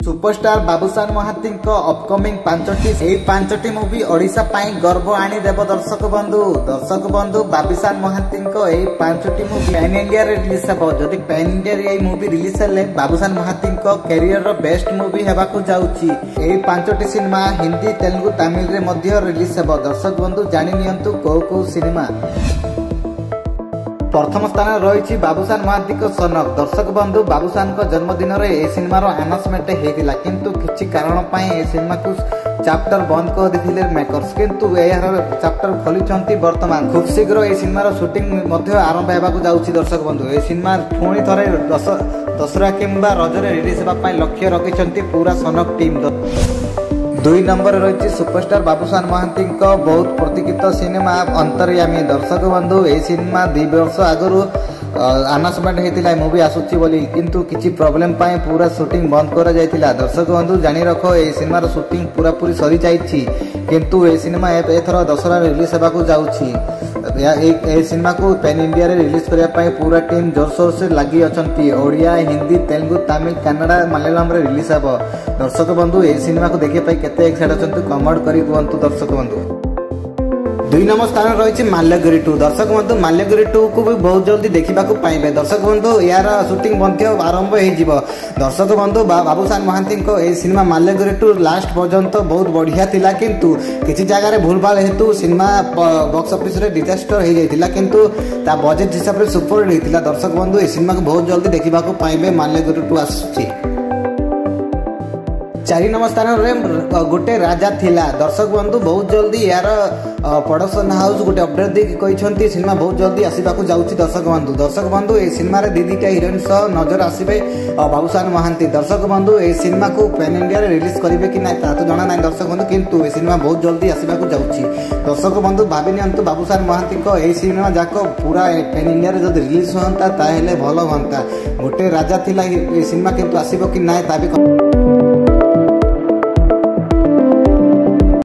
Superstar Babushan Mohanty upcoming पांचटी movie Odisha पाई गर्व आनी देव दर्शक बंधु बाबूशान महांती पांचटी मूवी पैन इंडिया रिलीज हे जदि पैन इंडिया मूवी रिलीज हेले Babushan Mohanty career best movie हेबाकु जाउची। एई पांचटी सिनेमा हिंदी तेलुगु तमिल रे मध्य रिलीज हे। दर्शक बंधु जानि नियंतु को सिनेमा। प्रथम स्थान रही बाबूशान महांती सनक। दर्शक बंधु बाबूशान जन्मदिन में ए सिनेमार अनाउंसमेंट होता किंतु किसी कारण ए सिनेमा को चैप्टर बंद कर देथिले मेकर्स किंतु यार चैप्टर खोली वर्तमान खूब शीघ्र ए सिनेमार शूटिंग आरंभ होगा जाऊँगी। दर्शक बंधु ए सिनेमा पुणी थे दशहरा किंबा रजरे रिलीज होगा लक्ष्य रखिंट पूरा सनक टीम। 2 नंबर रही सुपरस्टार बाबूशान महांती बहुत प्रतीक्षित सिनेमा अंतर्यामी। दर्शक बंधु ए सिनेमा 2 वर्ष आगु अनाउंसमेंट होता मूवी आसूची बोली किंतु किसी प्रॉब्लम पाए पूरा शूटिंग बंद कर जाइतिला। दर्शक बंधु जानी रख ए सिनेमार शूटिंग पूरा पूरी सरी जाइछि किंतु ए सिनेमा एथर दशहरा रिलीज होगा जाउछि। ए सिनेमा को पैन इंडिया रे रिलीज करने पूरा टीम जोरसोर से लगी अच्छी। ओडिया हिंदी तेलुगु तमिल कन्नड़ा मलयालम रे रिलीज हे। दर्शक बंधु ए सिनेमा को देखिए केते एक्साइट अच्छे कमेंट करी कहतु। दर्शक बंधु 2 नंबर स्थान रही माल्यगिरी 2। दर्शक बंधु माल्यगिरी 2 को भी बहुत जल्दी देखा पाइबे। दर्शक बंधु यार शूटिंग आरंभ हो। दर्शक बंधु बाबूशान महांती ए सिनेमा माल्यगिरी 2 लास्ट पर्यंत बहुत बढ़िया थिला किंतु किसी जगह भूलभाल हेतु सिनेमा बॉक्स ऑफिस रे डिजास्टर हो जाइतिला किंतु ता बजेट हिसाब से सुपर हिट होता। दर्शक बंधु ए सिनेमा को बहुत जल्दी देखा पाइबे माल्यगिरी 2 आसुची। 4 नंबर स्थान रे गोटे राजा थिला। दर्शक बंधु बहुत जल्दी यार प्रोडक्शन हाउस गोटे अपडेट दे कही सिनेमा बहुत जल्दी आसवाक जाऊँगी। दर्शक बंधु ए सिनेमा रे दीटा हिरोइन सह नजर आसबे बाबूशान महांती। दर्शक बंधु ए सिनेमा को पैन इंडिया रे रिलीज करेंगे कि ना तो जना ना। दर्शक बंधु किंतु ए सिनेमा बहुत जल्दी आसवाक जाऊँगी। दर्शक बंधु भावी नियंतु बाबूशान महांती ए सिनेमा जाक पूरा पैन इंडिया रे जब रिलीज होता ताहेले भल होता। गोटे राजा थिला ए सिनेमा किंतु आसब कि ना ता भी